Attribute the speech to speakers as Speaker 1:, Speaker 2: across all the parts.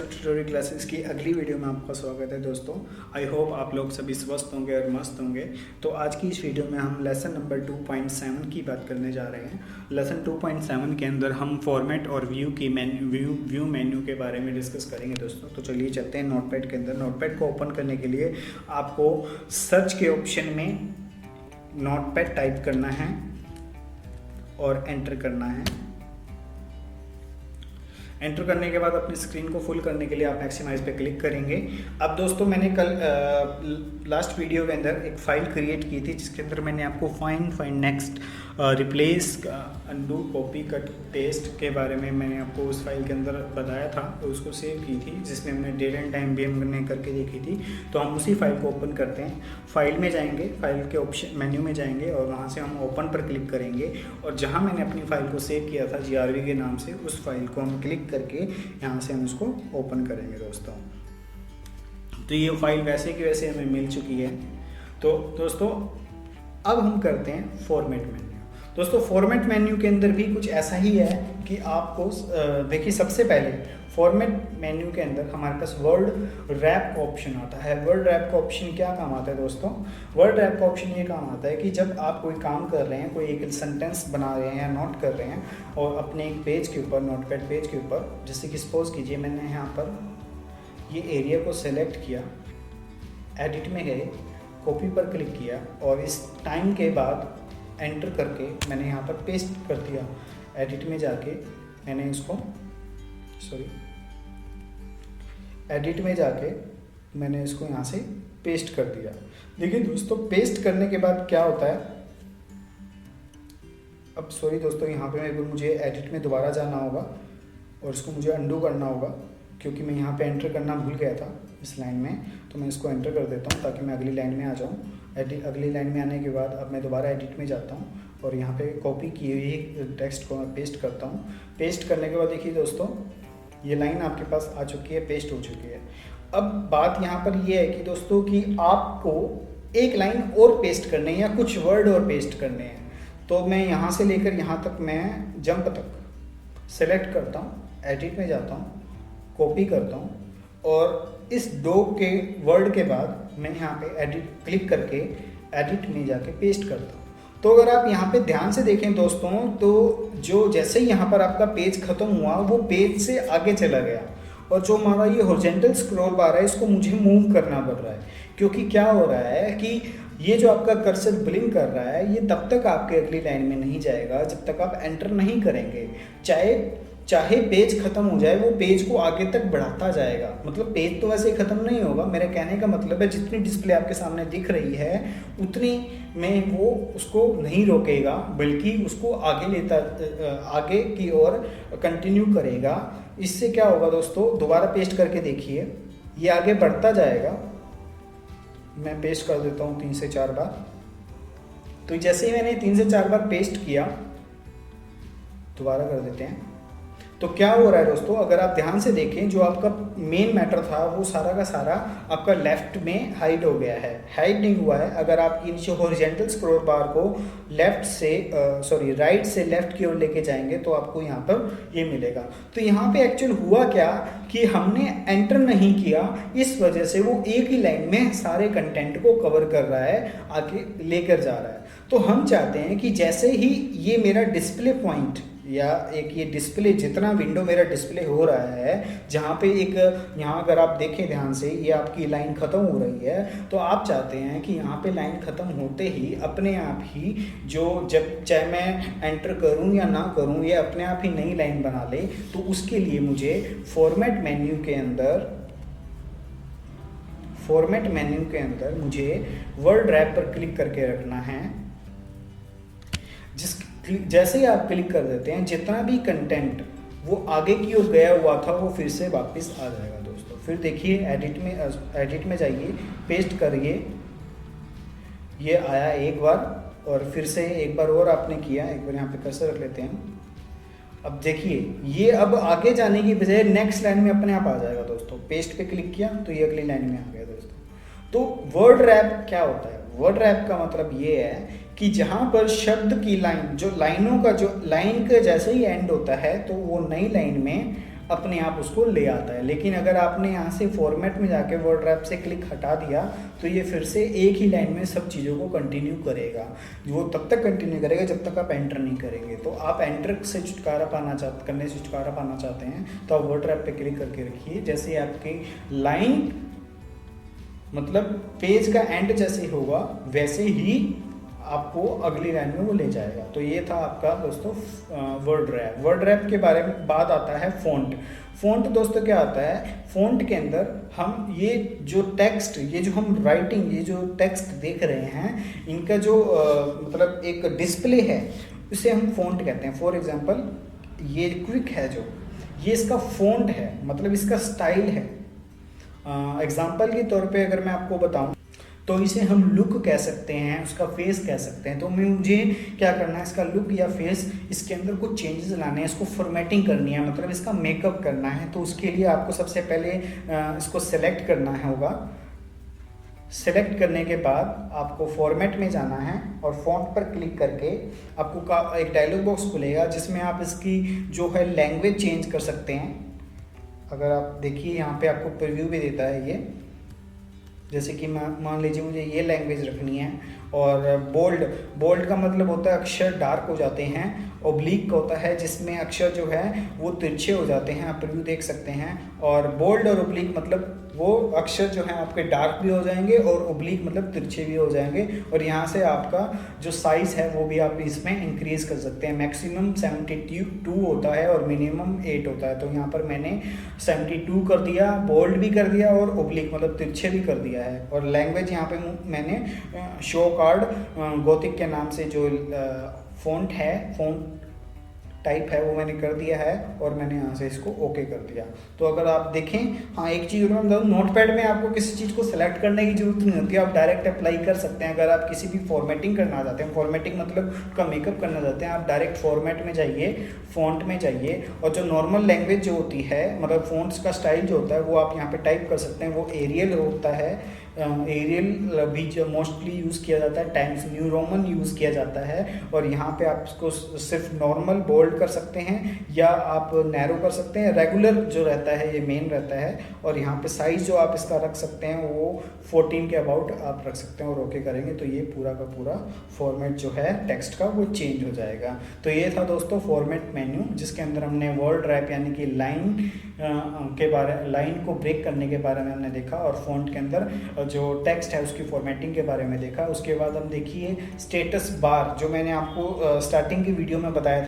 Speaker 1: Tutorial classes की अगली video में आपका स्वागत है दोस्तों। आई होप आप लोग सभी स्वस्थ होंगे और मस्त होंगे। तो आज की इस वीडियो में हम लेसन नंबर 2.7 की बात करने जा रहे हैं। लेसन 2.7 के अंदर हम फॉर्मेट और व्यू मेन्यू के बारे में डिस्कस करेंगे दोस्तों। तो चलिए चलते हैं नोटपैड के अंदर। नोटपैड को ओपन करने के लिए आपको सर्च के ऑप्शन में नोटपैड टाइप करना है और एंटर करना है। एंटर करने के बाद अपनी स्क्रीन को फुल करने के लिए आप मैक्सिमाइज पे क्लिक करेंगे। अब दोस्तों मैंने कल लास्ट वीडियो के अंदर एक फ़ाइल क्रिएट की थी जिसके अंदर मैंने आपको find next replace undo copy cut paste के बारे में मैंने आपको उस फाइल के अंदर बताया था। तो उसको सेव की थी जिसमें हमने डेट एंड टाइम भी हमने करके देखी थी। तो हम उसी फाइल को ओपन करते हैं। फाइल में जाएंगे, फाइल के ऑप्शन मेन्यू में जाएंगे और वहाँ से हम ओपन पर क्लिक करेंगे। और जहाँ मैंने अपनी फ़ाइल को सेव किया था GRV के नाम से, उस फाइल को हम क्लिक करके यहाँ से हम उसको ओपन करेंगे दोस्तों। तो ये फाइल वैसे की वैसे हमें मिल चुकी है। तो दोस्तों अब हम करते हैं फॉर्मेट मेन्यू। दोस्तों फॉर्मेट मेन्यू के अंदर भी कुछ ऐसा ही है कि आपको देखिए, सबसे पहले फॉर्मेट मेन्यू के अंदर हमारे पास वर्ड रैप का ऑप्शन आता है। वर्ड रैप का ऑप्शन क्या काम आता है दोस्तों? वर्ड रैप का ऑप्शन ये काम आता है कि जब आप कोई काम कर रहे हैं, कोई एक सेंटेंस बना रहे हैं या नोट कर रहे हैं और अपने एक पेज के ऊपर, नोटपैड पेज के ऊपर, जैसे कि सपोज कीजिए मैंने यहाँ पर ये एरिया को सेलेक्ट किया, एडिट में गए, कॉपी पर क्लिक किया और इस टाइम के बाद एंटर करके मैंने यहाँ पर पेस्ट कर दिया। एडिट में जाके मैंने इसको एडिट में जाके मैंने इसको यहाँ से पेस्ट कर दिया। देखिए दोस्तों, पेस्ट करने के बाद क्या होता है, अब दोस्तों यहाँ पे मुझे एडिट में दोबारा जाना होगा और इसको मुझे अंडू करना होगा क्योंकि मैं यहाँ पे एंटर करना भूल गया था इस लाइन में। तो मैं इसको एंटर कर देता हूँ ताकि मैं अगली लाइन में आ जाऊँ। अगली लाइन में आने के बाद अब मैं दोबारा एडिट में जाता हूँ और यहाँ पे कॉपी की हुई टेक्स्ट को मैं पेस्ट करता हूँ। पेस्ट करने के बाद देखिए दोस्तों, ये लाइन आपके पास आ चुकी है, पेस्ट हो चुकी है। अब बात यहाँ पर ये है कि दोस्तों कि आपको एक लाइन और पेस्ट करनी है या कुछ वर्ड और पेस्ट करने हैं। तो मैं यहाँ से लेकर यहाँ तक, मैं जंप तक सेलेक्ट करता हूँ, एडिट में जाता हूँ, कॉपी करता हूँ और इस दो के वर्ड के बाद मैं यहाँ पे एडिट क्लिक करके एडिट में जाके पेस्ट करता हूँ। तो अगर आप यहाँ पे ध्यान से देखें दोस्तों, तो जो जैसे ही यहाँ पर आपका पेज खत्म हुआ, वो पेज से आगे चला गया और जो हमारा ये हॉरिजॉन्टल स्क्रॉल बार है, इसको मुझे मूव करना पड़ रहा है। क्योंकि क्या हो रहा है कि ये जो आपका कर्सर ब्लिंक कर रहा है, ये तब तक आपके अगली लाइन में नहीं जाएगा जब तक आप एंटर नहीं करेंगे। चाहे पेज खत्म हो जाए, वो पेज को आगे तक बढ़ाता जाएगा। मतलब पेज तो वैसे ही खत्म नहीं होगा। मेरे कहने का मतलब है, जितनी डिस्प्ले आपके सामने दिख रही है उतनी में वो उसको नहीं रोकेगा, बल्कि उसको आगे की ओर कंटिन्यू करेगा। इससे क्या होगा दोस्तों, दोबारा पेस्ट करके देखिए, ये आगे बढ़ता जाएगा। मैं पेस्ट कर देता हूँ 3 से 4 बार। तो जैसे ही मैंने 3 से 4 बार पेस्ट किया, दोबारा कर देते हैं। तो क्या हो रहा है दोस्तों, अगर आप ध्यान से देखें, जो आपका मेन मैटर था वो सारा का सारा आपका लेफ्ट में हाइड हो गया है। हाइड नहीं हुआ है। अगर आप ये नीचे हॉरिजॉन्टल स्क्रॉल बार को राइट से लेफ्ट की ओर लेके जाएंगे तो आपको यहाँ पर ये मिलेगा। तो यहाँ पे एक्चुअल हुआ क्या कि हमने एंटर नहीं किया, इस वजह से वो एक ही लाइन में सारे कंटेंट को कवर कर रहा है, आगे लेकर जा रहा है। तो हम चाहते हैं कि जैसे ही ये मेरा डिस्प्ले पॉइंट या एक ये डिस्प्ले, जितना विंडो मेरा डिस्प्ले हो रहा है, जहाँ पे एक यहाँ अगर आप देखें ध्यान से, ये आपकी लाइन ख़त्म हो रही है। तो आप चाहते हैं कि यहाँ पे लाइन ख़त्म होते ही अपने आप ही जब चाहे मैं एंटर करूँ या ना करूँ, ये अपने आप ही नई लाइन बना ले। तो उसके लिए मुझे फॉर्मेट मेन्यू के अंदर मुझे वर्ड रैप पर क्लिक करके रखना है। जैसे ही आप क्लिक कर देते हैं, जितना भी कंटेंट वो आगे की ओर गया हुआ था वो फिर से वापस आ जाएगा दोस्तों। फिर देखिए एडिट में जाइए, पेस्ट करिए, ये आया एक बार और फिर से एक बार और आपने किया। एक बार यहाँ पे कर्सर रख लेते हैं। अब देखिए, ये अब आगे जाने की बजाय नेक्स्ट लाइन में अपने आप आ जाएगा दोस्तों। पेस्ट पे क्लिक किया तो ये अगली लाइन में आ गया दोस्तों। तो वर्ड रैप क्या होता है? वर्ड रैप का मतलब ये है कि जहाँ पर शब्द की लाइन, जो लाइनों का जो लाइन का जैसे ही एंड होता है तो वो नई लाइन में अपने आप उसको ले आता है। लेकिन अगर आपने यहाँ से फॉर्मेट में जाके वर्ड रैप से क्लिक हटा दिया तो ये फिर से एक ही लाइन में सब चीज़ों को कंटिन्यू करेगा। वो तब तक कंटिन्यू करेगा जब तक आप एंटर नहीं करेंगे। तो आप एंटर से छुटकारा पाना चाहते हैं तो आप वर्ड रैप पे क्लिक करके रखिए। जैसे आपकी लाइन मतलब पेज का एंड जैसे होगा वैसे ही आपको अगली लाइन में वो ले जाएगा। तो ये था आपका दोस्तों वर्ड रैप। वर्ड रैप के बारे में बाद आता है फ़ॉन्ट। फ़ॉन्ट दोस्तों क्या आता है, फ़ॉन्ट के अंदर हम ये जो टेक्स्ट, ये जो हम राइटिंग, ये जो टेक्स्ट देख रहे हैं, इनका जो मतलब एक डिस्प्ले है उसे हम फ़ॉन्ट कहते हैं। फॉर एग्जांपल ये क्विक है जो, ये इसका फ़ॉन्ट है, मतलब इसका स्टाइल है। एग्जाम्पल के तौर पे अगर मैं आपको बताऊं तो इसे हम लुक कह सकते हैं, उसका फेस कह सकते हैं। तो मुझे क्या करना है, इसका लुक या फेस, इसके अंदर कुछ चेंजेस लाने हैं, इसको फॉर्मेटिंग करनी है, मतलब इसका मेकअप करना है। तो उसके लिए आपको सबसे पहले इसको सेलेक्ट करना होगा। सेलेक्ट करने के बाद आपको फॉर्मेट में जाना है और फॉन्ट पर क्लिक करके आपको एक डायलॉग बॉक्स खुलेगा जिसमें आप इसकी जो है लैंग्वेज चेंज कर सकते हैं। अगर आप देखिए यहाँ पे आपको प्रीव्यू भी देता है ये, जैसे कि मान लीजिए मुझे ये लैंग्वेज रखनी है। और बोल्ड का मतलब होता है अक्षर डार्क हो जाते हैं। ओब्लिक का होता है जिसमें अक्षर जो है वो तिरछे हो जाते हैं, आप प्रीव्यू देख सकते हैं। और बोल्ड और ओब्लिक मतलब वो अक्षर जो है आपके डार्क भी हो जाएंगे और ओब्लिक मतलब तिरछे भी हो जाएंगे। और यहाँ से आपका जो साइज़ है वो भी आप इसमें इंक्रीज कर सकते हैं। मैक्सिमम 72 होता है और मिनिमम 8 होता है। तो यहाँ पर मैंने 72 कर दिया, बोल्ड भी कर दिया और ओब्लिक मतलब तिरछे भी कर दिया है। और लैंग्वेज यहाँ पे मैंने शो कार्ड गोथिक के नाम से जो फ़ॉन्ट है, फ़ॉन्ट टाइप है, वो मैंने कर दिया है और मैंने यहाँ से इसको ओके कर दिया। तो अगर आप देखें, हाँ एक चीज़ मैं बताऊँ, नोटपैड में आपको किसी चीज़ को सेलेक्ट करने की जरूरत नहीं होती है, आप डायरेक्ट अप्लाई कर सकते हैं। अगर आप किसी भी फॉर्मेटिंग करना चाहते हैं, फॉर्मेटिंग मतलब उसका मेकअप करना चाहते हैं, आप डायरेक्ट फॉर्मेट में जाइए, फ़ॉन्ट में जाइए और जो नॉर्मल लैंग्वेज जो होती है, मतलब फ़ॉन्ट्स का स्टाइल जो होता है वो आप यहाँ पर टाइप कर सकते हैं। वो एरियल होता है, एरियल भी जो मोस्टली यूज़ किया जाता है, टाइम्स न्यू रोमन यूज़ किया जाता है। और यहाँ पे आप इसको सिर्फ नॉर्मल बोल्ड कर सकते हैं या आप नैरो कर सकते हैं। रेगुलर जो रहता है ये मेन रहता है। और यहाँ पे साइज़ जो आप इसका रख सकते हैं वो 14 के अबाउट आप रख सकते हैं और ओके करेंगे तो ये पूरा का पूरा फॉर्मेट जो है टेक्स्ट का वो चेंज हो जाएगा। तो ये था दोस्तों फॉर्मेट मेन्यू, जिसके अंदर हमने वर्ड रैप यानी कि लाइन को ब्रेक करने के बारे में हमने देखा और फॉन्ट के अंदर जो टेक्स्ट है उसकी फॉर्मेटिंग के बारे में देखा। उसके बाद हम देखिए स्टेटस बार, जो मैंने आपको स्टार्टिंग की वीडियो में बताया था।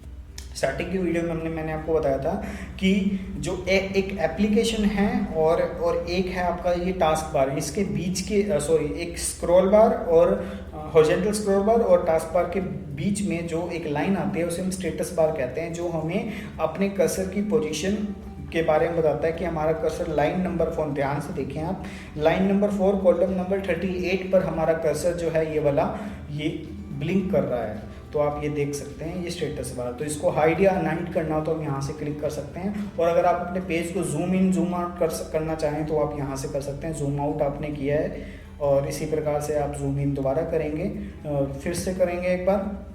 Speaker 1: स्टार्टिंग की वीडियो में मैंने आपको बताया था कि जो एक एप्लीकेशन है और एक है आपका ये टास्क बार, इसके बीच के एक स्क्रॉल बार और हॉरिजॉन्टल स्क्रॉल बार और टास्क बार के बीच में जो एक लाइन आती है उसे हम स्टेटस बार कहते हैं, जो हमें अपने कर्सर की पोजीशन के बारे में बताता है कि हमारा कर्सर लाइन नंबर 4, ध्यान से देखें आप, लाइन नंबर 4 कॉलम नंबर 38 पर हमारा कर्सर जो है ये वाला ये ब्लिंक कर रहा है। तो आप ये देख सकते हैं ये स्टेटस बार। तो इसको हाइड या अनहाइड करना हो तो हम यहाँ से क्लिक कर सकते हैं। और अगर आप अपने पेज को जूम इन जूम आउट करना चाहें तो आप यहाँ से कर सकते हैं। जूम आउट आपने किया है और इसी प्रकार से आप जूम इन दोबारा करेंगे और फिर से करेंगे एक बार।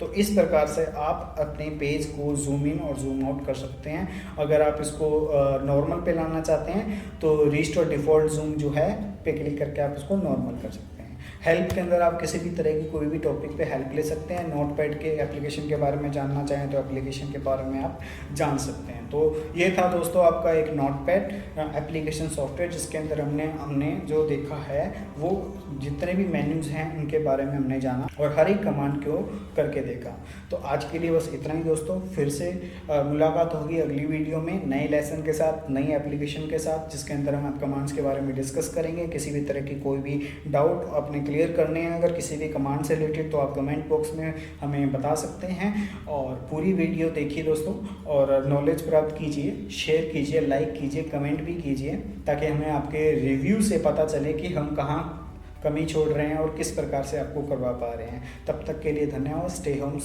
Speaker 1: तो इस प्रकार से आप अपने पेज को जूम इन और जूम आउट कर सकते हैं। अगर आप इसको नॉर्मल पे लाना चाहते हैं तो रिस्टोर डिफ़ॉल्ट जूम जो है पे क्लिक करके आप इसको नॉर्मल कर सकते हैं। हेल्प के अंदर आप किसी भी तरह की कोई भी टॉपिक पे हेल्प ले सकते हैं। नोटपैड के एप्लीकेशन के बारे में जानना चाहें तो एप्लीकेशन के बारे में आप जान सकते हैं। तो ये था दोस्तों आपका एक नोटपैड एप्लीकेशन सॉफ्टवेयर, जिसके अंदर हमने जो देखा है वो जितने भी मेन्यूज़ हैं उनके बारे में हमने जाना और हर एक कमांड को करके देखा। तो आज के लिए बस इतना ही दोस्तों। फिर से मुलाकात होगी अगली वीडियो में नए लेसन के साथ, नई एप्लीकेशन के साथ, जिसके अंदर हम कमांड्स के बारे में डिस्कस करेंगे। किसी भी तरह की कोई भी डाउट अपने क्लियर करने हैं अगर किसी भी कमांड से रिलेटेड तो आप कमेंट बॉक्स में हमें बता सकते हैं। और पूरी वीडियो देखिए दोस्तों और नॉलेज प्राप्त कीजिए, शेयर कीजिए, लाइक कीजिए, कमेंट भी कीजिए, ताकि हमें आपके रिव्यू से पता चले कि हम कहाँ कमी छोड़ रहे हैं और किस प्रकार से आपको करवा पा रहे हैं। तब तक के लिए धन्यवाद। Stay home.